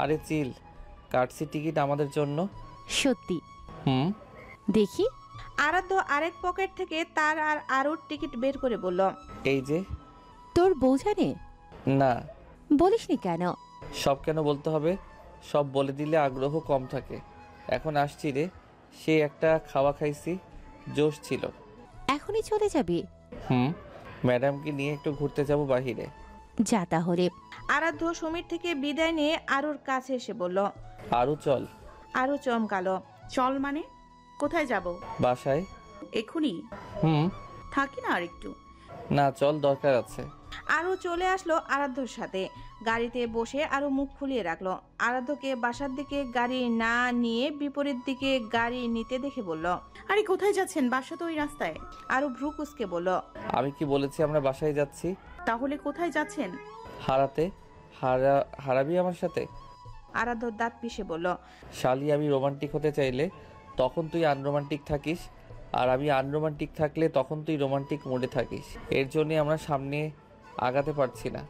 আরে চিল, কাটছি টিকিট আমাদের জন্য। সত্যি? হুম। দেখি। আরাধ্য আরেক পকেট থেকে তার আর আরুর টিকিট বের করে বলল, এই যে। তোর বউ জানে? না। বলিসনি কেন? সব কেন বলতে হবে? সব বলে দিলে আগ্রহ কম থাকে। এখন আসছি রে, সে একটা খাওয়া খাইছি, জোশ ছিল। এখনই চলে যাবি? হুম, ম্যাডামকে নিয়ে একটু ঘুরতে যাব বাহিরে। যা তাহলে। আরাধ্য সমীর থেকে বিদায় নিয়ে আরুর কাছে এসে বলল, আরও চল। আরু চমকালো। চল মানে? কোথায় যাব? বাসায়। এখুনি? হুম। থাকি না আরেকটু? না, চল, দরকার আছে। আরু চলে আসলো আরাধ্যর সাথে। গাড়িতে বসে আরু মুখ ফুলিয়ে রাখলো। আরাধ্যকে বাসার দিকে গাড়ি না নিয়ে বিপরীত দিকে গাড়ি নিতে দেখে বলল, আরে কোথায় যাচ্ছেন? বাসা তো ওই রাস্তায়। আরু ভ্রু কুঁচকে বলল, আমি কি বলেছি আমরা বাসায় যাচ্ছি? তাহলে কোথায় যাচ্ছেন? হারাতে। হারাবি আমার সাথে? আরাধ্য দাঁত পিষে বলল, শালি, আমি রোমান্টিক হতে চাইলে তখন তুই আনরোমান্টিক থাকিস, আর আমি আনরোমান্টিক থাকলে তখন তুই রোমান্টিক মোডে থাকিস। এর জন্যে আমরা সামনে আগাতে পারছি না,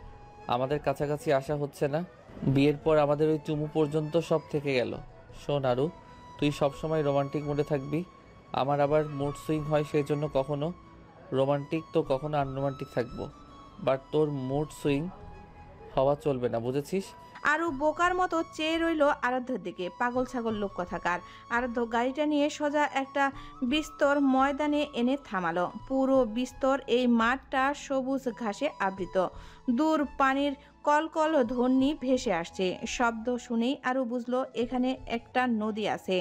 আমাদের কাছাকাছি আসা হচ্ছে না। বিয়ের পর আমাদের ওই চুমু পর্যন্ত সব থেকে গেল। শোন আরু, তুই সবসময় রোমান্টিক মোডে থাকবি। আমার আবার মুড সুইং হয়, সেই জন্য কখনো রোমান্টিক তো কখনো আনরোমান্টিক থাকবো। বাট তোর মুড সুইং হওয়া চলবে না, বুঝেছিস? আরু বোকার মতো চেয়ে রইল আরাধ্যর দিকে। পাগল ছাগল লোক কথাকার। আরাধ্য গাড়িটা নিয়ে সোজা একটা বিস্তর ময়দানে এনে থামালো। পুরো বিস্তর এই মাঠটা সবুজ ঘাসে আবৃত। দূর পানির কলকল ধ্বনি ভেসে আসছে। শব্দ শুনেই আরু বুঝলো এখানে একটা নদী আছে।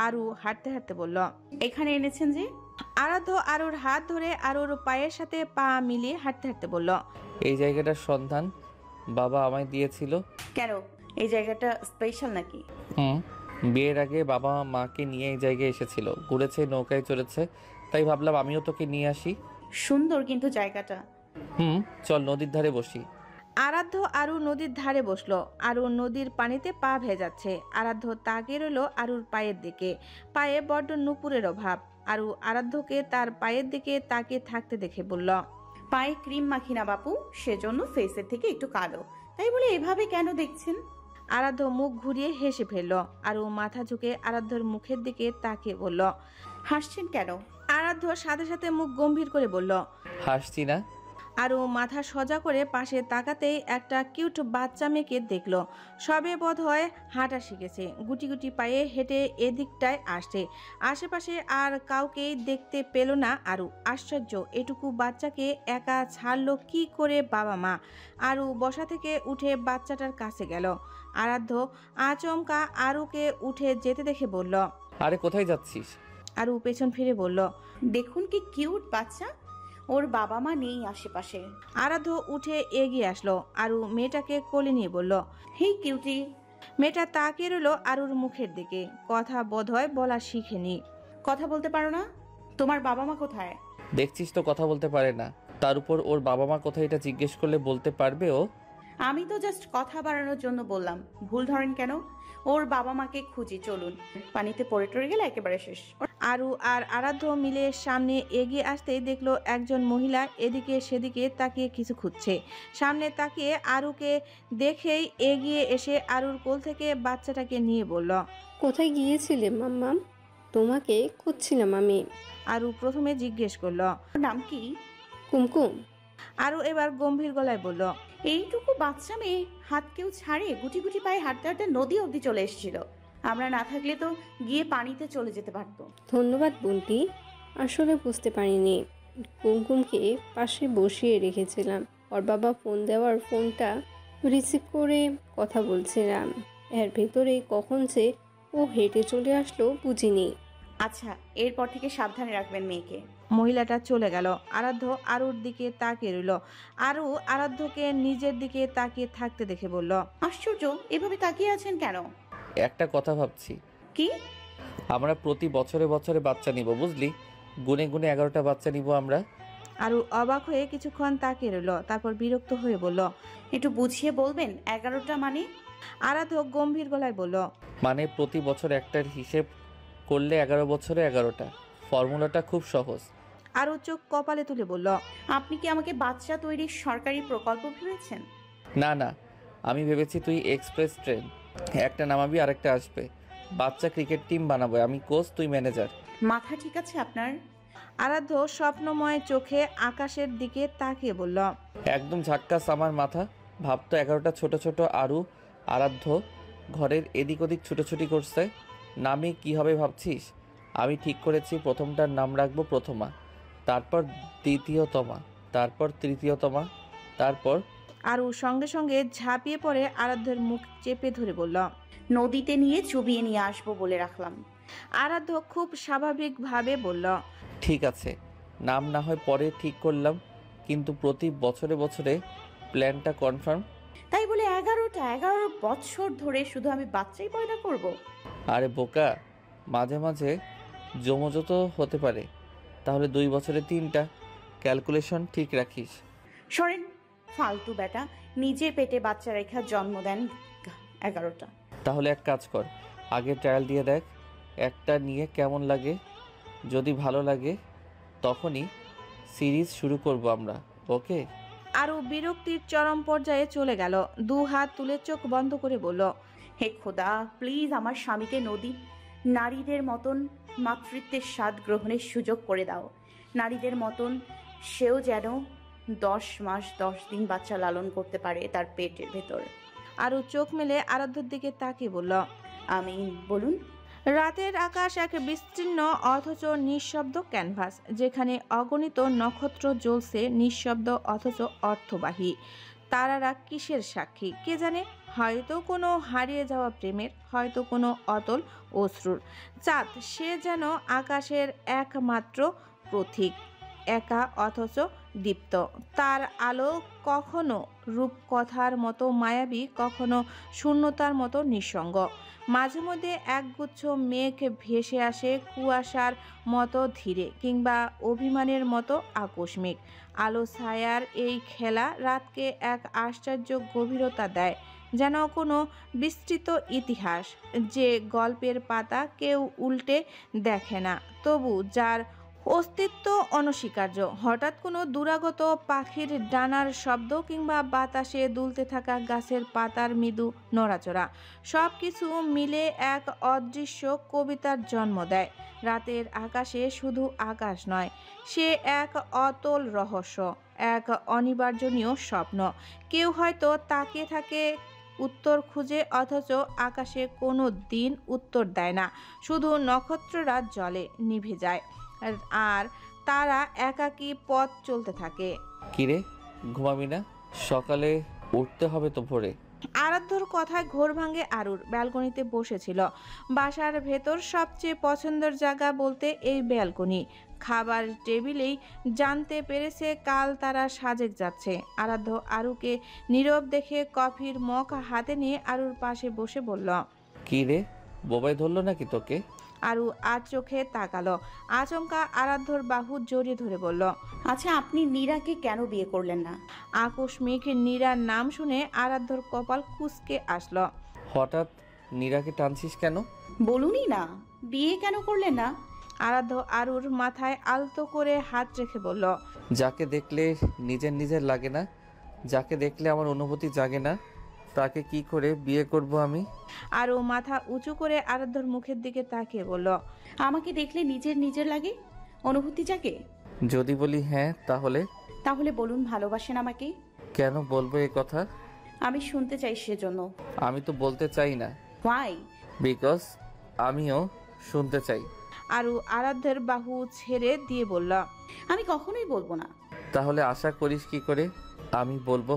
আরু হাঁটতে হাঁটতে বলল, এখানে এনেছেন যে? আরাধ্য আরুর হাত ধরে আরুর পায়ের সাথে পা মিলিয়ে হাঁটতে হাঁটতে বলল, এই জায়গাটার সন্ধান বাবা আমায় দিয়েছিল। কেন, এই জায়গাটা স্পেশাল নাকি? হুম, বিয়ের আগে বাবা মাকে নিয়ে এই জায়গায় এসেছিল, ঘুরেছে, নৌকায় চড়েছে, তাই ভাবলাম আমিও তোকে নিয়ে আসি। সুন্দর কিন্তু জায়গাটা। হুম, চল নদীর ধারে বসি। আরাধ্য আরু নদীর ধারে বসলো। আরু নদীর পানিতে পা ভেজাচ্ছে। আরাধ্য তাকিয়ে রইল আরুর পায়ের দিকে। পায়ে বড্ড নুপুরের অভাব। আরু আরাধ্যকে তার পায়ের দিকে তাকিয়ে থাকতে দেখে বলল, পায়ে ক্রিম মাখি না বাপু, সেজন্য ফেসের থেকে একটু কালো, তাই বলে এভাবে কেন দেখছেন? আরাধ্য মুখ ঘুরিয়ে হেসে ফেলল। আরু মাথা ঝুঁকে আরাধ্যর মুখের দিকে তাকিয়ে বলল, হাসছেন কেন? আরাধ্য সাথে সাথে মুখ গম্ভীর করে বলল, হাসছি না। আরু মাথা সোজা করে পাশে তাকাতেই একটা কিউট বাচ্চা মেয়েকে দেখলো। সবে বোধ হয় হাঁটা শিখেছে। গুটি গুটি পায়ে হেঁটে এদিকটায় আসছে। আশেপাশে আর কাউকেই দেখতে পেল না আরু। আশ্চর্য, এটুকু বাচ্চাকে একা ছাড়লো কি করে বাবা মা? আরু বসা থেকে উঠে বাচ্চাটার কাছে গেল। আরাধ্য আচমকা আরুকে উঠে যেতে দেখে বলল, আরে কোথায় যাচ্ছিস? আরু পেছন ফিরে বলল, দেখুন কি কিউট বাচ্চা, ওর বাবা মা নেই আশেপাশে। আরাধ্য উঠে এগিয়ে আসলো। আরু মেয়েটাকে কোলে নিয়ে বলল, হেই কিউটি। মেয়েটা তাকিয়ে রইল আরুর মুখের দিকে। কথা বোধহয় বলা শিখেনি। কথা বলতে পারো না? তোমার বাবা মা কোথায়? দেখছিস তো কথা বলতে পারে না, তার উপর ওর বাবা মা কোথায় এটা জিজ্ঞেস করলে বলতে পারবে ও? আমি তো জাস্ট কথা বাড়ানোর জন্য বললাম, ভুল ধরেন কেন? ওর বাবা মাকে খুঁজি, চলুন। পানিতে পড়ে টরে গেলে একেবারে শেষ। আরু আর আরাধ্য মিলে সামনে এগিয়ে আসতেই দেখলো একজন মহিলা এদিকে সেদিকে তাকিয়ে কিছু খুঁজছে। সামনে তাকিয়ে আরুকে দেখেই এগিয়ে এসে আরুর কোল থেকে বাচ্চাটাকে নিয়ে বলল, কোথায় গিয়েছিলে মাম্মাম? তোমাকে খুঁজছিলাম আমি। আরু প্রথমে জিজ্ঞেস করলো, ওর নাম কি? কুমকুম। আরু এবার গম্ভীর গলায় বলল, এইটুকু বাচ্চা মেয়ে হাত কেউ ছাড়ে? গুটি গুটি পায়ে হাঁটতে হাঁটতে নদী অবধি চলে এসেছিল। আমরা না থাকলে তো গিয়ে পানিতে চলে যেতে পারতো। ধন্যবাদ বুন্টি, আসলে বুঝতে পারিনি। কুমকুমকে পাশে বসিয়ে রেখেছিলাম, ওর বাবা ফোন দেওয়ার ফোনটা রিসিভ করে কথা বলছিলাম, এর ভেতরে কখন যে ও হেঁটে চলে আসলো বুঝিনি। আচ্ছা, এরপর থেকে সাবধানে রাখবেন মেয়েকে। মহিলাটা চলে গেল। আরাধ্য আরুর দিকে তাকিয়ে রইল। আরু আরাধ্যকে নিজের দিকে তাকিয়ে থাকতে দেখে বলল, আশ্চর্য, এভাবে তাকিয়ে আছেন কেন? একটা কথা ভাবছি। কি? আমরা প্রতি বছরে বছরে বাচ্চা নিব, বুঝলি? গুনে গুনে 11টা বাচ্চা নিব আমরা। আরু অবাক হয়ে কিছুক্ষণ তাকিয়ে রইল। তারপর বিরক্ত হয়ে বলল, একটু বুঝিয়ে বলবেন 11টা মানে? আরাধ্য গম্ভীর গলায় বলল, মানে প্রতি বছর একটার হিসেব করলে 11 বছরে 11টা। ফর্মুলাটা খুব সহজ। আরু চোখ কপালে তুলে বলল, আপনি কি আমাকে বাচ্চা তৈরির সরকারি প্রকল্প ভেবেছেন? না না, আমি ভেবেছি তুই এক্সপ্রেস ট্রেন। একটা নামাবি আর একটা আসবে। বাচ্চা ক্রিকেট টিম বানাবো, আমি কোচ, তুই ম্যানেজার। মাথা ঠিক আছে আপনার? আরাধ্য স্বপ্নময় চোখে আকাশের দিকে তাকিয়ে বলল, একদম ঝাক্কাস আমার মাথা। ভাবতো 11টা ছোট ছোট আরু আরাধ্য ঘরের এদিক ওদিক ছুটোছুটি করছে। নামে কি হবে ভাবছিস? আমি ঠিক করেছি প্রথমটার নাম রাখবো প্রথমা, তারপর দ্বিতীয়তমা, তারপর তৃতীয়তমা, তারপর। আরু সঙ্গে সঙ্গে ঝাঁপিয়ে পড়ে আরাধ্যের মুখ চেপে ধরে বলল, নদীতে নিয়ে চুবিয়ে নিয়ে আসবো বলে রাখলাম। আরাধ্য খুব স্বাভাবিকভাবে বলল, ঠিক আছে, নাম না হয় পরে ঠিক করলাম, কিন্তু প্রতি বছরে বছরে প্ল্যানটা কনফার্ম। তাই বলে 11 বছর ধরে শুধু আমি বাচ্চাই পয়দা করব? আরে বোকা, মাঝে মাঝে জমজো তো হতে পারে, তাহলে 2 বছরে 3টা। ক্যালকুলেশন ঠিক রাখিস। সরেন ফালতু বেটা, নিজের পেটে বাচ্চা রেখা জন্ম দেন 11টা। তাহলে এক কাজ কর, আগে ট্রায়াল দিয়ে দেখ একটা নিয়ে কেমন লাগে। যদি ভালো লাগে তখনই সিরিজ শুরু করব আমরা, ওকে? আরু বিরক্তির চরম পর্যায়ে চলে গেল। 2 হাত তুলে চোখ বন্ধ করে বলল, হে খোদা, প্লিজ আমার স্বামীকে নারীদের মতন মাতৃত্বের স্বাদ গ্রহণের সুযোগ করে দাও। নারীদের মতন সেও যেন 10 মাস 10 দিন বাচ্চা লালন করতে পারে তার পেটের ভেতর। আরু চোখ মেলে আরাধ্যর দিকে তাকিয়ে বলল, আমিন বলুন। রাতের আকাশ এক বিস্তীর্ণ অথচ নিঃশব্দ ক্যানভাস, যেখানে অগণিত নক্ষত্র জ্বলছে নিঃশব্দ অথচ অর্থবাহী। তারারা কিসের সাক্ষী কে জানে? হয়তো কোনো হারিয়ে যাওয়া প্রেমের, হয়তো কোনো অতল অশ্রুর। চাঁদ সে যেন আকাশের একমাত্র প্রতীক, একা অথচ দীপ্ত। তার আলো কখনো রূপকথার মতো মায়াবী, কখনো শূন্যতার মতো নিঃসঙ্গ। মাঝে মধ্যে একগুচ্ছ মেঘ ভেসে আসে কুয়াশার মতো ধীরে, কিংবা অভিমানের মতো আকস্মিক। আলো ছায়ার এই খেলা রাতকে এক আশ্চর্য গভীরতা দেয়, যেন কোনো বিস্তৃত ইতিহাস, যে গল্পের পাতা কেউ উল্টে দেখে না, তবু যার অস্তিত্ব অনস্বীকার্য। হঠাৎ কোনো দুরাগত পাখির ডানার শব্দ, কিংবা বাতাসে দুলতে থাকা গাছের পাতার মৃদু নড়াচড়া, সব কিছু মিলে এক অদৃশ্য কবিতার জন্ম দেয়। রাতের আকাশে শুধু আকাশ নয়, সে এক অতল রহস্য, এক অনিবার্জনীয় স্বপ্ন। কেউ হয়তো তাকিয়ে থাকে উত্তর খুঁজে, অথচ আকাশে কোনো দিন উত্তর দেয় না। শুধু নক্ষত্ররা জ্বলে, নিভে যায়, আর তারা একাকী পথ চলতে থাকে। কিরে, ঘুমাবি না? সকালে উঠতে হবে তো ভোরে। আরাধ্যর কথায় ঘোর ভাঙে আরুর। ব্যালকনিতে বসেছিল। বাসার ভেতর সবচেয়ে পছন্দের জায়গা বলতে এই ব্যালকনি। খাবার টেবিলেই জানতে পেরেছে কাল তারা সাজেক যাচ্ছে। আরাধ্য আরুকে নীরব দেখে কফির মগ হাতে নিয়ে আরুর পাশে বসে বলল, কি রে, বোবাই ধরলো নাকি তোকে? আরু আজ চোখে তাকালো। আচমকা আরাধ্যর বাহু জড়িয়ে ধরে বলল, আচ্ছা, আপনি নীরাকে কেন বিয়ে করলেন না? আকস্মিক নীরার নাম শুনে আরাধ্যর কপাল কুঁচকে আসলো। হঠাৎ নীরাকে টানছিস কেন? বলুনই না, বিয়ে কেন করলেন না? আরাধ্য আরুর মাথায় আলতো করে হাত রেখে বলল, যাকে দেখলে নিজের নিজের লাগে না, যাকে দেখলে আমার অনুভূতি জাগে না, তাকে কি করে বিয়ে করব আমি? আরু মাথা উঁচু করে আরাধ্যর মুখের দিকে তাকিয়ে বলল, আমাকে দেখলে নিজের নিজের লাগে, অনুভূতি জাগে? যদি বলি হ্যাঁ, তাহলে? তাহলে বলুন ভালোবাসেন আমাকে। কেন বলবো এ কথা? আমি শুনতে চাই সেজন্য। আমি তো বলতে চাই না, হোয়াই? বিকজ আমিও শুনতে চাই। আরু আরাধ্যের বাহু ছেড়ে দিয়ে বলল, আমি কখনোই বলবো না। তাহলে আশা করিস কি করে আমি বলবো?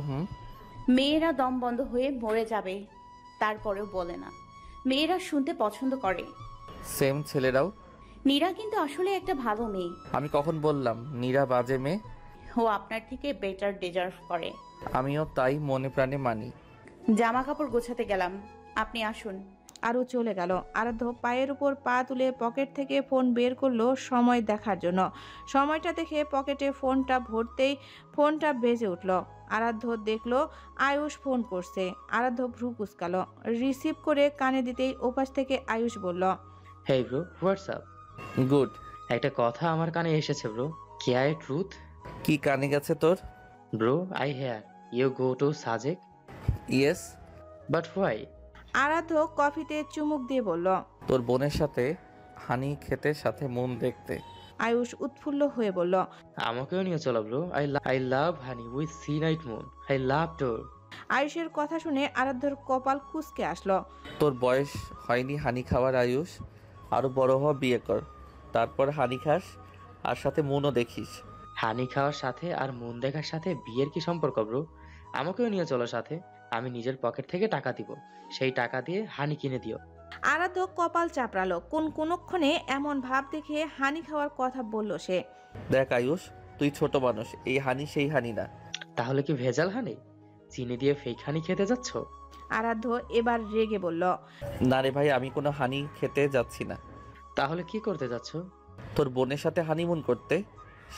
মেয়েরা দম বন্ধ হয়ে মরে যাবে, তারপরেও বলে না। মেয়েরা শুনতে পছন্দ করে। সেম ছেলেরাও। নীরা কিন্তু আসলে একটা ভালো মেয়ে। আমি কখন বললাম নীরা বাজে মেয়ে? ও আপনার থেকে বেটার ডিজার্ভ করে। আমিও তাই মনে প্রাণে মানি। জামা কাপড় গোছাতে গেলাম, আপনি আসুন। আরু চলে গেল। আরাধ্য পায়ের উপর পা তুলে পকেট থেকে ফোন বের করলো সময় দেখার জন্য। সময়টা দেখে পকেটে ফোনটা ভরতেই ফোনটা বেজে উঠল। আরাধ্য দেখলো আয়ুষ ফোন করছে। আরাধ্য ভ্রু কুঁচকালো। রিসিভ করে কানে দিতেই ওপাশ থেকে আয়ুষ বলল, হেই ব্রো, হোয়াটসঅ্যাপ? গুড। একটা কথা আমার কানে এসেছে ব্রো। क्या है ट्रूथ? কি কানে গেছে তোর? Bro, I hear you go to Sajek, yes. but why? আরাধ্য কফিতে চুমুক দিয়ে বলল। তোর বোনের সাথে হানি খেতে, সাথে মন দেখতে। আয়ুষ উৎফুল্ল হয়ে বলল। আমাকেও নিয়ে চলো bro. I love honey with sea night moon. I love tour. আয়ুষের কথা শুনে আরাধ্যর কপাল কুঁচকে আসলো। তোর বয়স হয়নি হানি খাওয়ার আয়ুষ, আরো বড় হ, বিয়ে কর, তারপর হানি খাস আর সাথে মনও দেখিস। হানি খাওয়ার সাথে আর মন দেখার সাথে বিয়ের কি সম্পর্ক ব্রো? আমাকেও নিয়ে চলো সাথে। আমি নিজের পকেট থেকে টাকা দিব, সেই টাকা দিয়ে হানি কিনে দিও। আরাধ্য কপাল চাপড়ালো। কোনক্ষণে এমন ভাব দেখে হানি খাওয়ার কথা বলল সে। দেখ আয়ুষ, তুই ছোট মানুষ, এই হানি সেই হানি না। তাহলে কি ভেজাল হানি? চিনি দিয়ে ফেক হানি খেতে যাচ্ছ? আরাধ্য এবার রেগে বলল। না রে ভাই, আমি কোনো হানি খেতে যাচ্ছি না। তাহলে কি করতে যাচ্ছ? তোর বোনের সাথে হানিমুন করতে।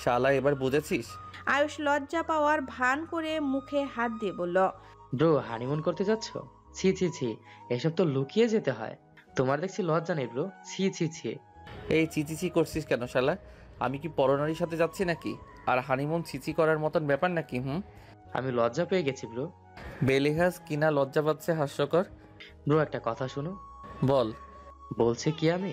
শালা, এবার বুঝেছিস? আয়ুষ লজ্জা পাওয়ার ভান করে মুখে হাত দিয়ে বলল। ব্রো, হানিমুন করতে যাচ্ছ? ছি ছি ছি, এসব তো লুকিয়ে যেতে হয়। তোমার দেখছি লজ্জা নেই ব্রো। ছি ছি ছি। এই চিচিচি করছিস কেন শালা? আমি কি পরনারীর সাথে যাচ্ছি নাকি? আর হানিমুন চিচি করার মতন ব্যাপার নাকি? আমি লজ্জা পেয়ে গেছি ব্রো। বেলিহাস কিনা লজ্জা পাচ্ছে, হাস্যকর। ব্রো, একটা কথা শোনো। বল। বলছে কি আমি?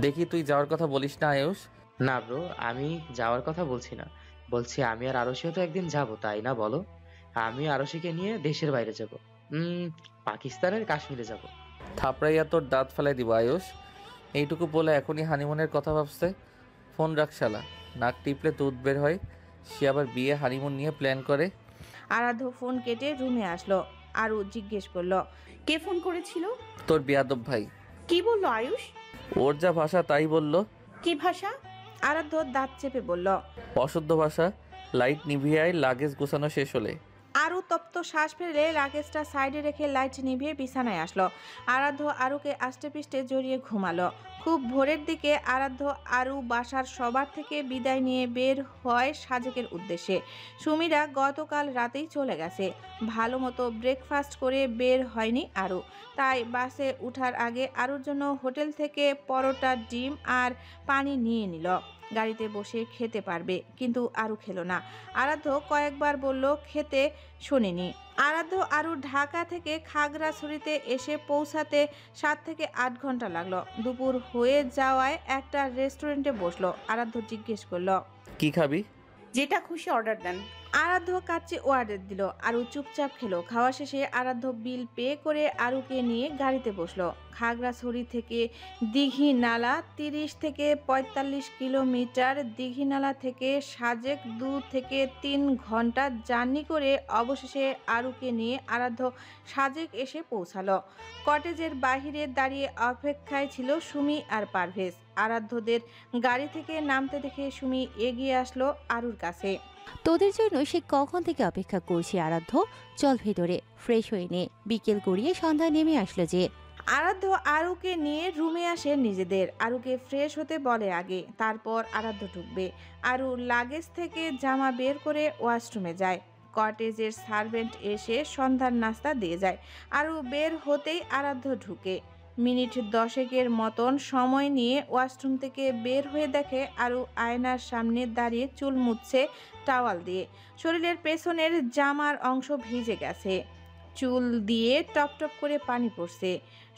দেখি তুই যাওয়ার কথা বলিস না আয়ুষ। না ব্রো, আমি যাওয়ার কথা বলছি না। বলছি আমি আর আরশিও তো একদিন যাব, তাই না বলো? আমি আরশিকে নিয়ে দেশের বাইরে যাব। পাকিস্তানের কাশ্মীরে যাব। থাপড়াইয়া তোর দাঁত ফেলাই দিব আয়ুষ। এইটুকু বলে এখনই হানিমুনের কথা ভাবছে? ফোন রাখ শালা, নাক টিপলে দুধ বের হয়। সে আবার বিয়ে হানিমুন নিয়ে প্ল্যান করে। আরাধ্য ফোন কেটে রুমে আসলো। আরু জিজ্ঞেস করলো। কে ফোন করেছিল? তোর বেয়াদব ভাই। কি বললো আয়ুষ? ওর যা ভাষা তাই বলল। কি ভাষা? আরাধ্য দাঁত চেপে বলল। অশুদ্ধ ভাষা। লাইট নিভিয়ে আয়, লাগেজ গোছানো শেষ হলে। আরু তপ্ত শ্বাস ফেলে লাগেজটা সাইডে রেখে লাইট নিভিয়ে বিছানায় আসলো। আরাধ্য আরুকে আষ্টে পিষ্টে জড়িয়ে ঘুমালো। খুব ভোরের দিকে আরাধ্য আরু বাসার সবার থেকে বিদায় নিয়ে বের হয় সাজেকের উদ্দেশ্যে। সুমিরা গতকাল রাতেই চলে গেছে। ভালো মতো ব্রেকফাস্ট করে বের হয়নি আরু, তাই বাসে ওঠার আগে আরুর জন্য হোটেল থেকে পরোটা, ডিম আর পানি নিয়ে নিল। গাড়িতে বসে খেতে পারবে, কিন্তু আরু খেলো না। আরাধ্য কয়েকবার বলল, খেতে শোনেনি। আরাধ্য আরু ঢাকা থেকে খাগড়াছড়িতে এসে পৌঁছাতে 7 থেকে 8 ঘন্টা লাগলো। দুপুর হয়ে যাওয়ায় একটা রেস্টুরেন্টে বসলো। আরাধ্য জিজ্ঞেস করলো, কি খাবি? যেটা খুশি অর্ডার দেন। আরাধ্য কাচ্চি অর্ডার দিল। আরু চুপচাপ খেলো। খাওয়া শেষে আরাধ্য বিল পে করে আরুকে নিয়ে গাড়িতে বসলো। খাগড়াছড়ি থেকে দীঘিনালা 30 থেকে 45 কিলোমিটার। দীঘিনালা থেকে সাজেক 2 থেকে 3 ঘন্টা জার্নি করে অবশেষে আরুকে নিয়ে আরাধ্য সাজেক এসে পৌঁছালো। কটেজের বাহিরে দাঁড়িয়ে অপেক্ষায় ছিল সুমি আর পারভেজ। আরাধ্যদের গাড়ি থেকে নামতে দেখে সুমি এগিয়ে আসলো আরুর কাছে। তোদের জন্য সে কখন থেকে অপেক্ষা করছি আরাধ্য, চল ভেতরে, ফ্রেশ হয়ে নে, বিকেল গড়িয়ে সন্ধ্যা নেমে আসলো যে। আরাধ্য আরুকে নিয়ে রুমে আসে নিজেদের। আরুকে ফ্রেশ হতে বলে আগে, তারপর আরাধ্য ঢুকবে। আরু লাগেজ থেকে জামা বের করে ওয়াশরুমে যায়। কটেজের সার্ভেন্ট এসে সন্ধ্যার নাস্তা দিয়ে যায়। আরু বের হতেই আরাধ্য ঢুকে। মিনিট 10 মতন সময় নিয়ে ওয়াশরুম থেকে বের হয়ে দেখে আরু আয়নার সামনে দাঁড়িয়ে চুল মুছছে টাওয়াল দিয়ে। শরীরের পেছনের জামার অংশ ভিজে গেছে, চুল দিয়ে টপ টপ করে পানি পড়ছে,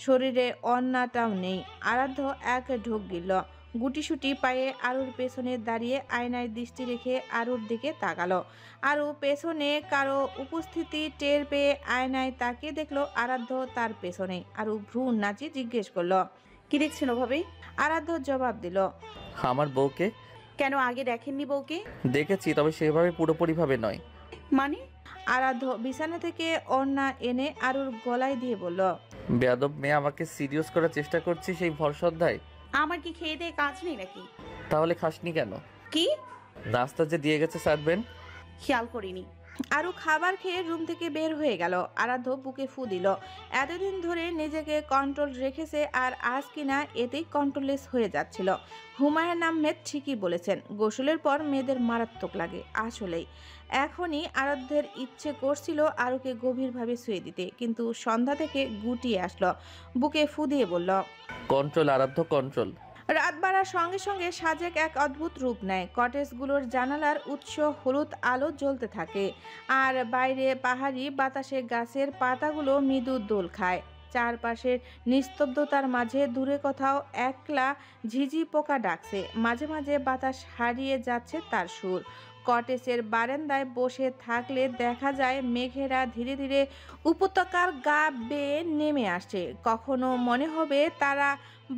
শরীরে অন্যটাও নেই। আরাধ্য এক ঢোক গিল। গুটিসুটি পায়ে আরুর পেছনে দাঁড়িয়ে আয়নায় দৃষ্টি রেখে আরুর দিকে তাকালো। আরু পেছনে কারো উপস্থিতি টের পেয়ে আয়নায় তাকিয়ে দেখলো আরাধ্য তার পেছনে। আরু ভ্রু নাচিয়ে জিজ্ঞেস করলো, কি দেখছেন ওভাবে? আরাধ্য জবাব দিল, আমার বউকে কেন আগে দেখেননি বউকে? দেখেছি, তবে সেভাবে পুরোপুরিভাবে নয়। মানে? আরাধ্য বিছানা থেকে ওড়না এনে আরুর গলায় দিয়ে বলল, বেয়াদব মেয়ে, আমাকে সিরিয়াস করার চেষ্টা করছিস এই ভরসদ্ধায়? আমার কি খেয়ে দিয়ে কাজ নেই নাকি? তাহলে খাসনি কেন? কি? নাস্তা যে দিয়ে গেছে সার্ভেন্ট। খেয়াল করিনি। আরু খাবার খেয়ে রুম থেকে বের হয়ে গেল। আরাধ্য বুকে ফু দিল। এতদিন ধরে নিজেকে কন্ট্রোল রেখেছে, আর আজ কিনা এতেই কন্ট্রোললেস হয়ে যাচ্ছিল। হুমায়ুন আহমেদ ঠিকই বলেছেন, গোসলের পর মেয়েদের মারাত্মক লাগে। আসলেই এখনই আরাধ্যের ইচ্ছে করছিল আরুকে গভীরভাবে শুয়ে দিতে, কিন্তু সন্ধ্যা থেকে গুটিয়ে আসলো। বুকে ফু দিয়ে বলল, কন্ট্রোল আরাধ্য, কন্ট্রোল। রাত বাড়ার সঙ্গে সঙ্গে সাজেক এক অদ্ভুত রূপ নেয়। কটেজগুলোর জানালার উৎস হলুদ আলো জ্বলতে থাকে, আর বাইরে পাহাড়ি বাতাসে গাছের পাতাগুলো মৃদু দোল খায়। চারপাশের নিস্তব্ধতার মাঝে দূরে কোথাও একলা ঝিঝি পোকা ডাকছে। মাঝে মাঝে বাতাস হারিয়ে যাচ্ছে তার সুর। কটেজের বারান্দায় বসে থাকলে দেখা যায় মেঘেরা ধীরে ধীরে উপত্যকার গা বেয়ে নেমে আসছে। কখনো মনে হবে তারা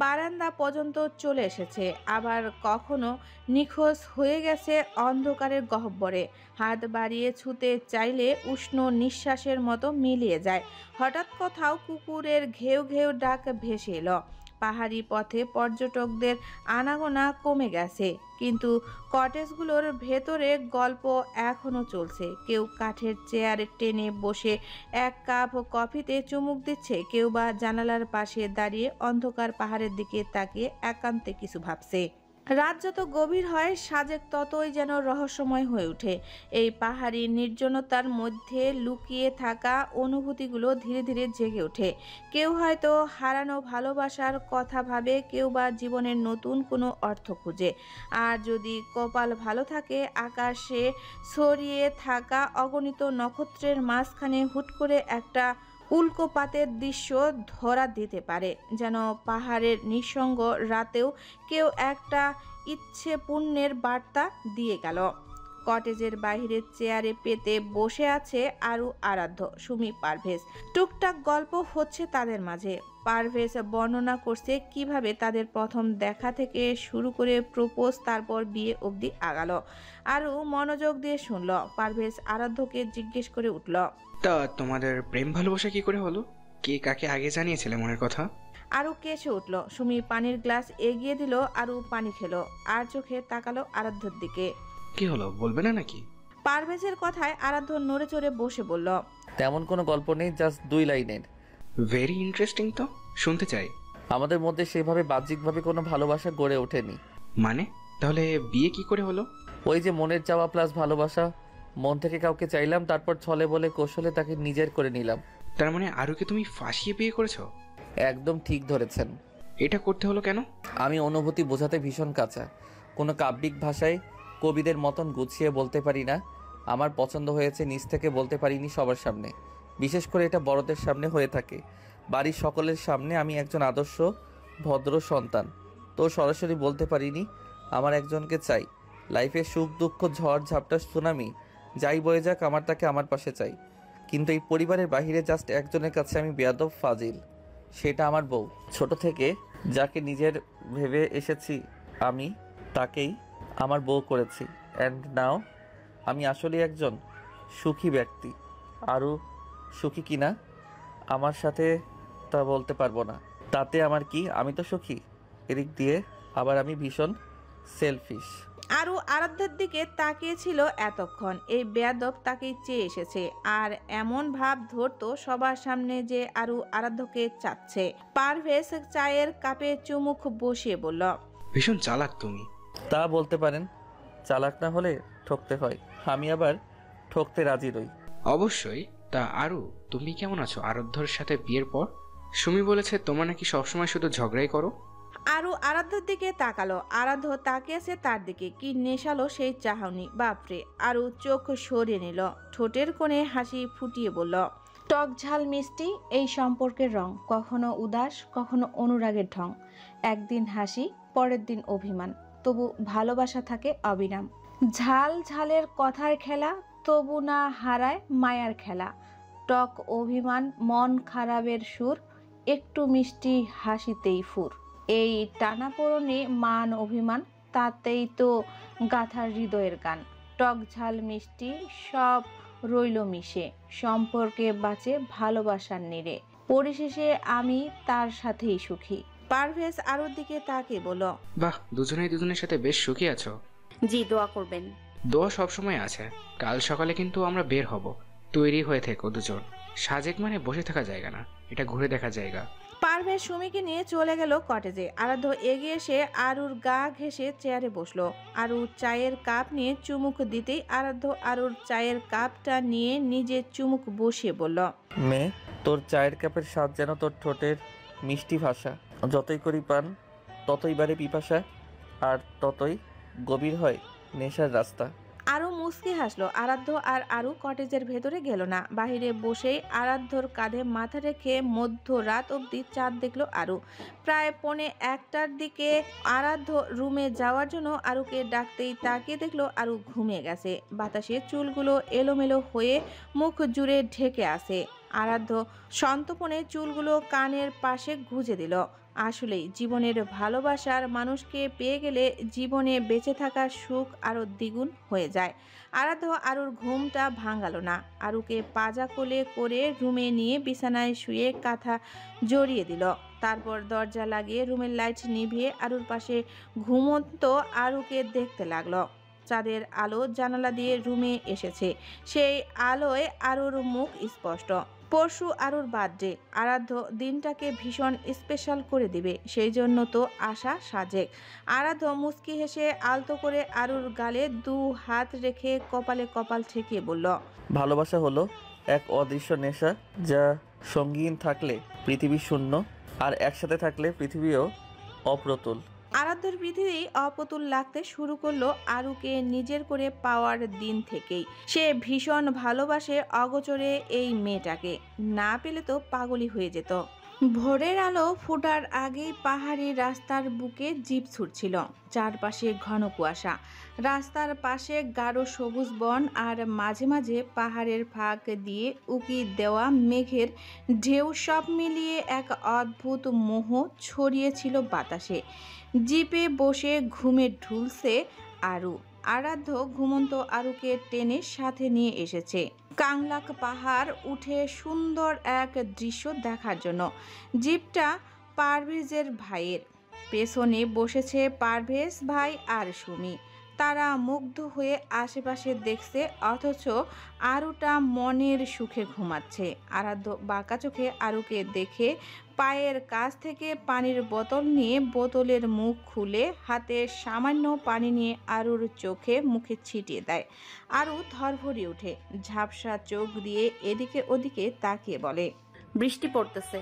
বারান্দা পর্যন্ত চলে এসেছে, আবার কখনো নিখোঁজ হয়ে গেছে অন্ধকারের গহ্বরে। হাত বাড়িয়ে ছুঁতে চাইলে উষ্ণ নিঃশ্বাসের মতো মিলিয়ে যায়। হঠাৎ কোথাও কুকুরের ঘেউ ঘেউ ডাক ভেসে এলো। পাহাড়ি পথে পর্যটকদের আনাগোনা কমে গেছে, কিন্তু কটেজগুলোর ভেতরে গল্প এখনো চলছে। কেউ কাঠের চেয়ারে টেনে বসে এক কাপ কফিতে চুমুক দিচ্ছে, কেউ বা জানালার পাশে দাঁড়িয়ে অন্ধকার পাহাড়ের দিকে তাকিয়ে একান্তে কিছু ভাবছে। রাত যত গভীর হয় সাজেক ততই যেন রহস্যময় হয়ে ওঠে। এই পাহাড়ি নির্জনতার মধ্যে লুকিয়ে থাকা অনুভূতিগুলো ধীরে ধীরে জেগে ওঠে। কেউ হয়তো হারানো ভালোবাসার কথা ভাবে, কেউ বা জীবনের নতুন কোনো অর্থ খুঁজে। আর যদি কপাল ভালো থাকে, আকাশে ছড়িয়ে থাকা অগণিত নক্ষত্রের মাঝখানে হুট করে একটা উল্কোপাতের দৃশ্য ধরা দিতে পারে, যেন পাহাড়ের নিঃসঙ্গ রাতেও কেউ একটা ইচ্ছে পূর্ণের বার্তা দিয়ে গেল। কটেজের বাইরের চেয়ারে পেতে বসে আছে আরু, আরাধ্য, সুমি, পারভেজ। টুকটাক গল্প হচ্ছে তাদের মাঝে। পারভেজ বর্ণনা করছে কিভাবে তাদের প্রথম দেখা থেকে শুরু করে প্রপোজ, তারপর বিয়ে অবধি আগালো। আরু মনোযোগ দিয়ে শুনল। পারভেজ আরাধ্যকে জিজ্ঞেস করে উঠল, তা তোমাদের প্রেম ভালোবাসা কি করে হলো? কে কাকে আগে জানিয়েছিলে মনের কথা? আরু কেসে উঠল। সুমি পানির গ্লাস এগিয়ে দিল, আরু পানি খেলো আর চোখে তাকালো আরাধ্যর দিকে। কি হলো, বলবে না নাকি? পারভেজের কথায় আরাধ্য নড়ে চড়ে বসে বলল, তেমন কোনো গল্প নেই, জাস্ট 2 লাইনের। ভেরি ইন্টারেস্টিং তো, শুনতে চাই। আমাদের মধ্যে সেভাবে বাহ্যিকভাবে কোনো ভালোবাসা গড়ে ওঠেনি। মানে তাহলে বিয়ে কি করে হলো? ওই যে মনের চাওয়া প্লাস ভালোবাসা। মন থেকে কাউকে চাইলাম, তারপর ছলে বলে কৌশলে তাকে নিজের করে নিলাম। তার মানে আরুকে তুমি ফাঁসিয়ে বিয়ে করেছো? একদম ঠিক ধরেছেন। এটা করতে হলো কেন? আমি অনুভূতি বোঝাতে ভীষণ কাঁচা। কোনো কাব্যিক ভাষায় কবিদের মতন গুছিয়ে বলতে পারি না। আমার পছন্দ হয়েছে নিজ থেকে বলতে পারিনি সবার সামনে। বিশেষ করে এটা বড়দের সামনে হয়ে থাকে, বাড়ির সকলের সামনে। আমি একজন আদর্শ ভদ্র সন্তান, তো সরাসরি বলতে পারিনি আমার একজনকে চাই। লাইফে সুখ দুঃখ ঝড় ঝাপটা সুনামি যাই বয়ে যাক, আমার তাকে আমার পাশে চাই। কিন্তু এই পরিবারের বাহিরে জাস্ট একজনের কাছে আমি বেয়াদব ফাজিল, সেটা আমার বউ। ছোট থেকে যাকে নিজের ভেবে এসেছি আমি তাকেই আমার বউ করেছি। অ্যান্ড নাও আমি আসলে একজন সুখী ব্যক্তি। আরও সুখী কিনা আমার সাথে তা বলতে পারবো না। তাতে আমার কি, আমি তো সুখী। এদিক দিয়ে আবার আমি ভীষণ সেলফিশ। আরু আরাধ্যের দিকে তাকিয়েছিল এতক্ষণ। এই বেয়াদব তাকেই চেয়ে এসেছে, আর এমন ভাব ধরতো সবার সামনে যে আরু আরাধ্যকে চাচ্ছে। পারভেজ চায়ের কাপে চুমুক বসিয়ে বলল, ভীষণ চালাক তুমি। তা বলতে পারেন, চালাক না হলে ঠকতে হয়, আমি আবার ঠকতে রাজি রই। অবশ্যই। তা আরু, তুমি কেমন আছো আরাধ্যর সাথে বিয়ের পর? সুমি বলেছে তোমরা নাকি সবসময় শুধু ঝগড়াই করো। আরু আরাধ্যর দিকে তাকালো। আরাধ্য তাকিয়েছে তার দিকে। কি নেশালো সেই চাহনি, বাপরে! আরু চোখ সরিয়ে নিল, ঠোঁটের কোণে হাসি ফুটিয়ে বলল, টক ঝাল মিষ্টি এই সম্পর্কের রং, কখনো উদাস, কখনো অনুরাগের ঢং। একদিন হাসি, পরের দিন অভিমান, তবু ভালোবাসা থাকে অবিরাম। ঝাল ঝালের কথার খেলা, তবু না হারায় মায়ার খেলা। টক অভিমান, মন খারাপের সুর, একটু মিষ্টি হাসিতেই ফুর। এই টানাপোড়েনে মান অভিমান, তাতেই তো গাথার হৃদয়ের গান। টক ঝাল মিষ্টি সব রইল মিশে, সম্পর্কে বাঁচে ভালোবাসার নিরে। পরিশেষে আমি তার সাথেই সুখী। পারভেজ আরুর দিকে তাকিয়ে বলল, বাহ, দুজনেই দুজনের সাথে বেশ সুখী আছো। জি, দোয়া করবেন। দোয়া সবসময় আছে। কাল সকালে কিন্তু আমরা বের হব, তৈরি হয়ে থেকো দুজন। সাজেক মানে বসে থাকা জায়গা না, এটা ঘুরে দেখা জায়গা। পারভেজ সুমিকে নিয়ে চলে গেল কটেজে। আরাধ্য এগিয়ে এসে আরুর গা ঘেঁষে চেয়ারে বসলো। আরু চায়ের কাপ নিয়ে চুমুক দিতেই আরাধ্য আরুর চায়ের কাপটা নিয়ে নিজে চুমুক বসিয়ে বলল, মেয়ে, তোর চায়ের কাপের স্বাদ যেন তোর ঠোঁটের মিষ্টি ভাষা। যতই করি পান ততই বাড়ে পিপাসা, আর ততই গভীর হয় নেশার রাস্তা। আরু মুচকি হাসলো। আরাধ্য আর আরু কটেজের ভেতরে গেল না, বাহিরে বসেই আরাধ্যর কাঁধে মাথা রেখে মধ্যরাত অবধি চাঁদ দেখলো আরু। প্রায় 1:45টার দিকে আরাধ্য রুমে যাওয়ার জন্য আরুকে ডাকতেই তাকিয়ে দেখলো আরু ঘুমিয়ে গেছে। বাতাসে চুলগুলো এলোমেলো হয়ে মুখ জুড়ে ঢেকে আছে। আরাধ্য সন্তর্পণে চুলগুলো কানের পাশে গুঁজে দিল। আসলেই জীবনের ভালোবাসার মানুষকে পেয়ে গেলে জীবনে বেঁচে থাকার সুখ আরো দ্বিগুণ হয়ে যায়। আরাধ্য আরুর ঘুমটা ভাঙালো না, আরুকে পাজা কোলে করে রুমে নিয়ে বিছানায় শুয়ে কাঁথা জড়িয়ে দিল। তারপর দরজা লাগিয়ে রুমের লাইট নিভিয়ে আরুর পাশে ঘুমন্ত আরুকে দেখতে লাগলো। চাঁদের আলো জানালা দিয়ে রুমে এসেছে, সেই আলোয় আরুর মুখ স্পষ্ট। পরশু আরুর বার্থডে, আরাধ্য দিনটাকে ভীষণ স্পেশাল করে দিবে, সেই জন্য তো আশা সাজেক। আরাধ্য মুচকি হেসে আলতো করে আরুর গালে 2 হাত রেখে কপালে কপাল ঠেকিয়ে বলল, ভালোবাসা হলো এক অদৃশ্য নেশা, যা সঙ্গীন থাকলে পৃথিবী শূন্য, আর একসাথে থাকলে পৃথিবীও অপ্রতুল। আরাধ্যর পৃথিবী অপ্রতুল লাগতে শুরু করলো আরুকে নিজের করে পাওয়ার দিন থেকেই। সে ভীষণ ভালোবাসে অগোচরে এই মেয়েটাকে, না পেলে তো পাগলই হয়ে যেত। ভোরের আলো ফোটার আগেই পাহাড়ি রাস্তার বুকে জিপ ছুটছিল, চারপাশে ঘন কুয়াশা, রাস্তার পাশে গাঢ় সবুজ বন, আর মাঝে মাঝে পাহাড়ের ফাঁক দিয়ে উকি দেওয়া মেঘের ঢেউ, সব মিলিয়ে এক অদ্ভুত মোহ ছড়িয়েছিল বাতাসে। জিপে বসে ঘুমে ঢুলছে আরু। আরাধ্য ঘুমন্ত আরুকে টেনে সাথে নিয়ে এসেছে কাংলাক পাহাড় উঠে সুন্দর এক দৃশ্য দেখার জন্য। জিপটা পারভেজের ভাইয়ের, পেছনে বসেছে পারভেজ ভাই আর সুমি। তারা মুগ্ধ হয়ে আশেপাশে দেখছে, অথচ আরুটা মনের সুখে ঘুমাচ্ছে। আরাধ্য বাঁকা চোখে আরুকে দেখে পায়ের কাছ থেকে পানির বোতল নিয়ে বোতলের মুখ খুলে হাতে সামান্য পানি নিয়ে আরুর চোখে মুখে ছিটিয়ে দেয়। আরু ধরফড়ি ওঠে, ঝাপসা চোখ দিয়ে এদিকে ওদিকে তাকিয়ে বলে, বৃষ্টি পড়তেছে।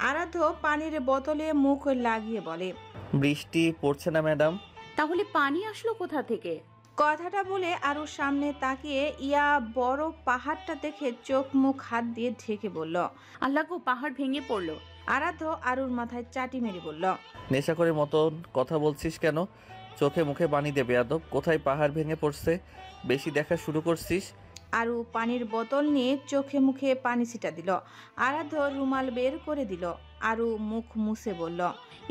আরাধ্য পানির বোতলে মুখ লাগিয়ে বলে, বৃষ্টি পড়ছে না ম্যাডাম। তাহলে পানি আসলো কোথা থেকে? কথাটা বলে আরুর সামনে তাকিয়ে ইয়া বড় পাহাড়টা দেখে চোখ মুখ হাত দিয়ে ঢেকে বলল, আল্লাহ গো, পাহাড় ভেঙে পড়লো। আরাধ্য আরুর মাথায় চাটি মেরে বলল, নেশা করে মতন কথা বলছিস কেন? চোখে মুখে পানি দেবে আদব। কোথায় পাহাড় ভেঙে পড়ছে? বেশি দেখা শুরু করছিস? আরু পানির বোতল নিয়ে চোখে মুখে পানি ছিটা দিল। আরাধ্য রুমাল বের করে দিল। আরু মুখ মুছে বলল,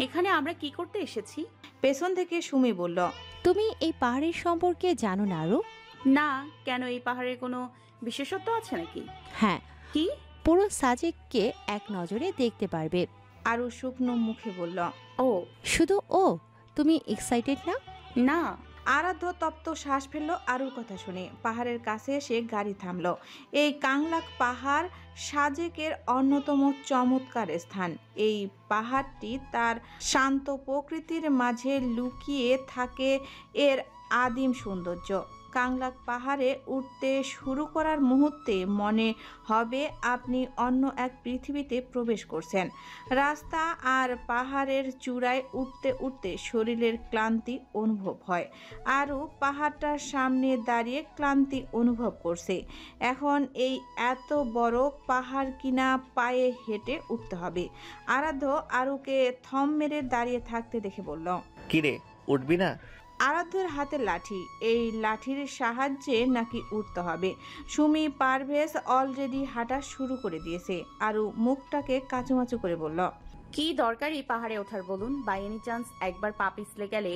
এখানে আমরা কি করতে এসেছি? পেছন থেকে সুমি বলল, তুমি এই পাহাড়ের সম্পর্কে জানো না আরু? না, কেন, এই পাহাড়ের কোনো বিশেষত্ব আছে নাকি? হ্যাঁ, কি? পুরো সাজেককে এক নজরে দেখতে পারবে। আরু শুকনো মুখে বলল, ও শুধু ও? তুমি এক্সাইটেড না? না। আরাধ্য তপ্ত শ্বাস ফেলল আরুর কথা শুনে। পাহাড়ের কাছে এসে গাড়ি থামলো। এই কাংলাক পাহাড় সাজেকের অন্যতম চমৎকার স্থান। এই পাহাড়টি তার শান্ত প্রকৃতির মাঝে লুকিয়ে থাকে এর আদিম সৌন্দর্য। কাংলাক পাহাড়ে উঠতে শুরু করার মুহূর্তে মনে হবে আপনি অন্য এক পৃথিবীতে প্রবেশ করছেন। রাস্তা আর পাহাড়ের চূড়ায় উঠতে উঠতে শরীরের ক্লান্তি অনুভব হয়। আরও পাহাড়টার সামনে দাঁড়িয়ে ক্লান্তি অনুভব করছে। এখন এই এত বড় পাহাড় কিনা পায়ে হেঁটে উঠতে হবে। আরাধ্য আরুকে থম মেরে দাঁড়িয়ে থাকতে দেখে বলল, কিরে, উঠবি না? আরাধ্যের হাতে লাঠি, এই লাঠির সাহায্যে নাকি উঠতে হবে। সুমি পারভেজ অলরেডি হাঁটা শুরু করে দিয়েছে। আরু মুখটাকে কাচুমাচু করে বলল, কি দরকার এই পাহাড়ে ওঠার বলুন? বাই এনি চান্স একবার পা পিছলে গেলে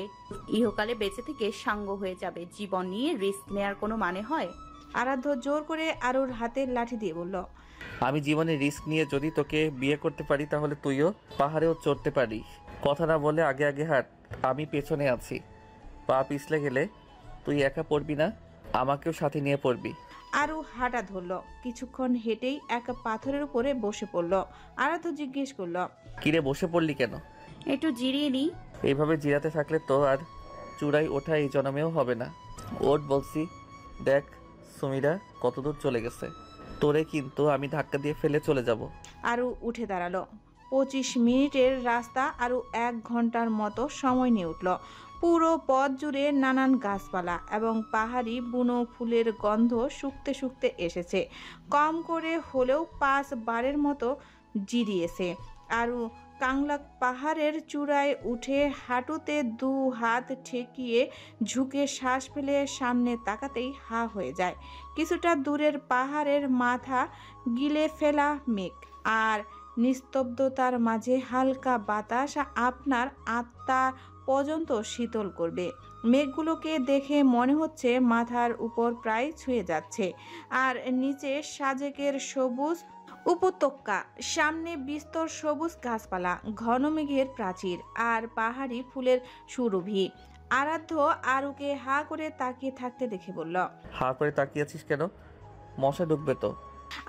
ইহকালে বেঁচে থেকে সাঙ্গ হয়ে যাবে। জীবন নিয়ে রিস্ক নেয়ার কোনো মানে হয়? আরাধ্য জোর করে আরুর হাতের লাঠি দিয়ে বলল, আমি জীবনে রিস্ক নিয়ে যদি তোকে বিয়ে করতে পারি তাহলে তুইও পাহাড়েও চড়তে পারিস। কথা না বলে আগে আগে হাঁট, আমি পেছনে আছি। পা পিছলে গেলে তুই একা পড়বি না, আমাকেও সাথে নিয়ে পড়বি। আরু হাঁটা ধরল। কিছুক্ষণ হেঁটেই এক পাথরের উপরে বসে পড়ল। আরাধ্য জিজ্ঞেস করল, কিরে, বসে পড়লি কেন? একটু জিরিয়ে নি। এইভাবে জিরাতে থাকলে তো আর চূড়ায় ওঠা এই জন্মেও হবে না। ওঠ বলছি। দেখ সুমিরা কতদূর চলে গেছে, তোরে কিন্তু আমি ধাক্কা দিয়ে ফেলে চলে যাব। আরু উঠে দাঁড়ালো। 25 মিনিটের রাস্তা আরু 1 ঘন্টার মতো সময় নিয়ে উঠল। পুরো পথ জুড়ে নানান গাছপালা এবং পাহাড়ি বুনো ফুলের গন্ধ শুকতে শুকতে এসেছে। কম করে হলেও 5 বারের মতো জিরিয়েছে। আরু কাংলাক পাহাড়ের চূড়ায় উঠে হাঁটুতে 2 হাত ঠেকিয়ে ঝুঁকে শ্বাস ফেলে সামনে তাকাতেই হা হয়ে যায়। কিছুটা দূরের পাহাড়ের মাথা গিলে ফেলা মেঘ আর নিস্তব্ধতার মাঝে হালকা বাতাস আপনার আত্মা পর্যন্ত শীতল করবে। মেঘগুলোকে দেখে মনে হচ্ছে মাথার উপর প্রায় ছুঁয়ে যাচ্ছে। আর নিচে সাজেকের সবুজ উপত্যকা, সামনে বিস্তর সবুজ গাছপালা, ঘন মেঘের প্রাচীর আর পাহাড়ি ফুলের সুরভি। আরাধ্য আরুকে হা করে তাকিয়ে থাকতে দেখে বলল, হা করে তাকিয়ে আছিস কেন? মশা ঢুকবে তো।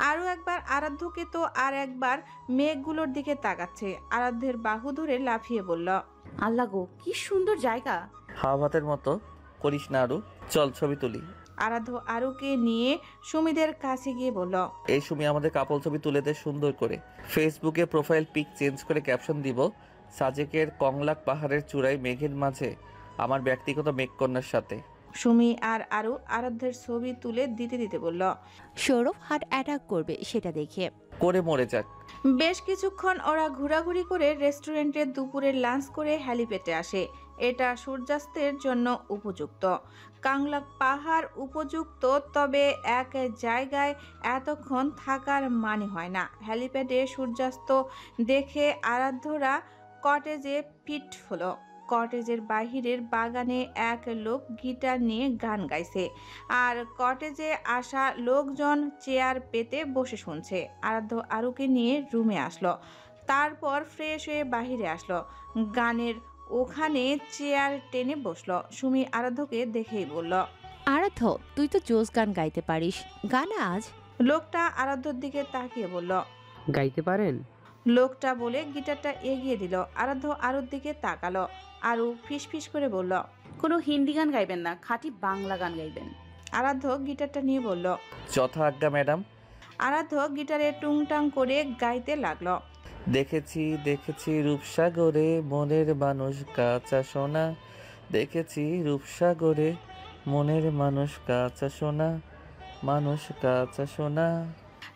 আরও একবার আরাধ্যকে তো আর একবার মেঘগুলোর দিকে তাকাচ্ছে। আরাধ্যের বাহু ধরে লাফিয়ে বলল, আল্লাহ গো, কি সুন্দর জায়গা। হাওয়া ভাতের মতো করিস না আরু, চল ছবি তুলি। আরাধ্য আরুকে নিয়ে সুমিদের কাছে গিয়ে বলল, এই সুমি আমাদের কাপল ছবি তুলে দে সুন্দর করে। ফেসবুকে প্রোফাইল পিক চেঞ্জ করে ক্যাপশন দিব, সাজেকের কংলাক পাহাড়ের চূড়ায় মেঘের মাঝে আমার ব্যক্তিগত মেঘকন্যার সাথে। সুমি আর আরু আরাধ্যের ছবি তুলে দিতে দিতে বলল, সৌরভ হার্ট অ্যাটাক করবে সেটা দেখে। করে মরে যাক। বেশ কিছুক্ষণ ওরা ঘোরাঘুরি করে রেস্টুরেন্টে দুপুরের লাঞ্চ করে হ্যালিপ্যাডে আসে। এটা সূর্যাস্তের জন্য উপযুক্ত। কাংলাক পাহাড় উপযুক্ত, তবে এক জায়গায় এতক্ষণ থাকার মানে হয় না। হ্যালিপ্যাডে সূর্যাস্ত দেখে আরাধ্যরা কটেজে ফিট হলো। কটেজের বাহিরের বাগানে এক লোক গিটার নিয়ে গান গাইছে আর কটেজে আসা লোকজন চেয়ার পেতে বসে শুনছে। আরাধ্য আরুকে নিয়ে রুমে আসলো, তারপর ফ্রেশ হয়ে বাহিরে আসলো। গানের ওখানে চেয়ার টেনে বসলো। সুমি আরাধ্যকে দেখেই বলল, আরাধ্য, তুই তো জোস গান গাইতে পারিস, গান আজ। লোকটা আরাধ্যর দিকে তাকিয়ে বলল, গাইতে পারেন? লোকটা বলে গিটারটা এগিয়ে দিল। আরাধ্য আরুর দিকে তাকালো। আরু ফিসফিস করে বলল, কোনো হিন্দি গান গাইবেন না, খাঁটি বাংলা গান গাইবেন। আরাধ্য গিটারটা নিয়ে বলল। যথা আজ্ঞা ম্যাডাম। আরাধ্য গিটারে টুংটাং করে গাইতে লাগলো। দেখেছি দেখেছি রূপসাগরে মনের মানুষ কাঁচা সোনা, দেখেছি রূপসাগরে মনের মানুষ কাঁচা সোনা, মানুষ কাঁচা সোনা।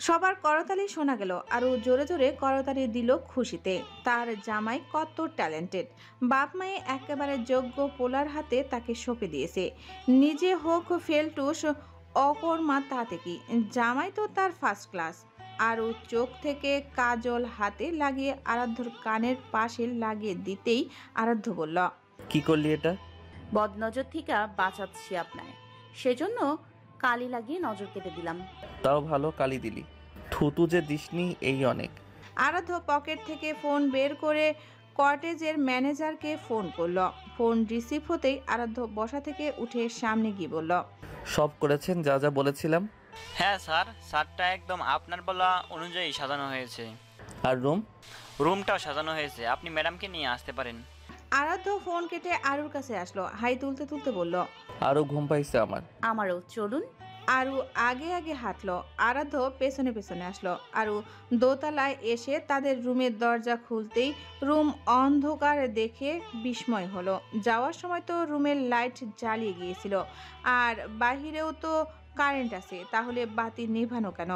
সবার করতালি শোনা গেল। আরও জোরে জোরে করতালি দিল খুশিতে। তার জামাই কত ট্যালেন্টেড। বাপ মায়ে একেবারে যোগ্য পোলার হাতে তাকে সঁপে দিয়েছে। নিজে হোক ফেলটুস অকর্মা তাতে কি, জামাই তো তার ফার্স্ট ক্লাস। আরও চোখ থেকে কাজল হাতে লাগিয়ে আরাধ্যর কানের পাশে লাগিয়ে দিতেই আরাধ্য বলল, কি করলি এটা? বদনজর থেকে বাঁচাচ্ছি আপনায়, সেজন্য কালি লাগিয়ে নজর কেটে দিলাম। তাও ভালো, কালি দিলি। থুতু যে দিসনি এই অনেক। আরাধ্য পকেট থেকে ফোন বের করে কটেজের ম্যানেজারকে ফোন করলো। ফোন রিসিভ হতেই আরাধ্য বসা থেকে উঠে সামনে গিয়ে বলল, সব করেছেন যা যা বলেছিলাম? হ্যাঁ স্যার, শার্টটা একদম আপনার বলা অনুযায়ী সাজানো হয়েছে। আর রুমটাও সাজানো হয়েছে, আপনি ম্যাডামকে নিয়ে আসতে পারেন। আরাধ্য ফোন কেটে আরুর কাছে আসলো। হাই তুলতে তুলতে বলল, আরো ঘুম পাইছে আমার। আমারও, চলুন। আরু আগে আগে হাঁটলো। আরাধ্য পেছনে পেছনে আসলো। আরু দোতলায় এসে তাদের রুমের দরজা খুলতেই রুম অন্ধকার দেখে বিস্ময় হলো। যাওয়ার সময় তো রুমের লাইট জ্বালিয়ে গিয়েছিল, আর বাহিরেও তো কারেন্ট আছে, তাহলে বাতি নেভানো কেন?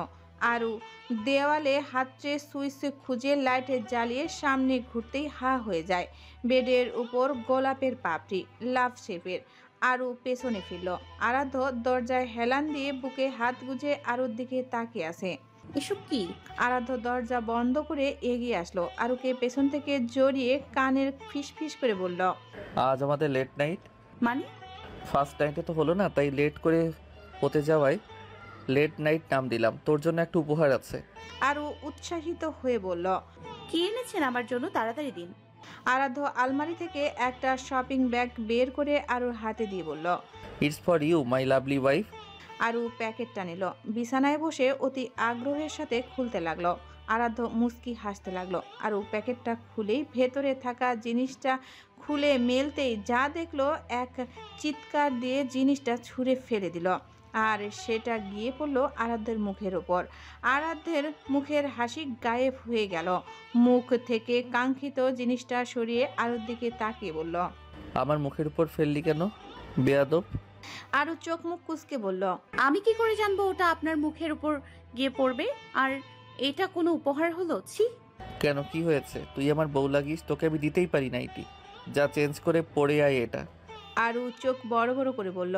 আরু দেওয়ালে হাতড়ে সুইচ খুঁজে লাইট জ্বালিয়ে সামনে ঘুরতেই হা হয়ে যায়। বেডের উপর গোলাপের পাপড়ি, লাভ শেপের। আরু পেছনে ফিরল। আরাধ্য দরজায় হেলান দিয়ে বুকে হাত গুজে আরুর দিকে তাকিয়ে আছে। এসব কি? আরাধ্য দরজা বন্ধ করে এগিয়ে আসলো। আরুকে পেছন থেকে জড়িয়ে কানের ফিসফিস করে বলল, আজ আমাদের লেট নাইট। মানে? ফার্স্ট নাইটে তো হলো না, তাই লেট করে হতে যাওয়ায় লেট নাইট নাম দিলাম। তোর জন্য একটা উপহার আছে। আরু উৎসাহিত হয়ে বলল, কি এনেছেন আমার জন্য? তাড়াতাড়ি দিন। আরাধ্য আলমারি থেকে একটা শপিং ব্যাগ বের করে আরুর হাতে দিয়ে বলল, it's for you my lovely wife. Aru প্যাকেটটা নিল। বিছানায় বসে অতি আগ্রহের সাথে খুলতে লাগলো। আরাধ্য মুস্কি হাসতে লাগলো। আরু প্যাকেটটা খুলেই ভেতরে থাকা জিনিসটা খুলে মেলতেই যা দেখলো, এক চিৎকার দিয়ে জিনিসটা ছুঁড়ে ফেলে দিল। আর সেটা গিয়ে পড়লো আরাধ্যের মুখের ওপর। আরাধ্যের মুখের হাসি গায়েব হয়ে গেল। মুখ থেকে কাঙ্ক্ষিত জিনিসটা সরিয়ে আরুর দিকে তাকিয়ে বলল, আমার মুখের উপর ফেললি কেন বেয়াদব? আরও চোখ মুখ কুঁচকে বলল, আমি কি করে জানবো ওটা আপনার মুখের উপর গিয়ে পড়বে? আর এটা কোনো উপহার হলো? ছি। কেন, কি হয়েছে? তুই আমার বউ লাগিস, তোকে আমি দিতেই পারি নাইটি। যা চেঞ্জ করে পরে আয় এটা। আরও চোখ বড় বড় করে বলল,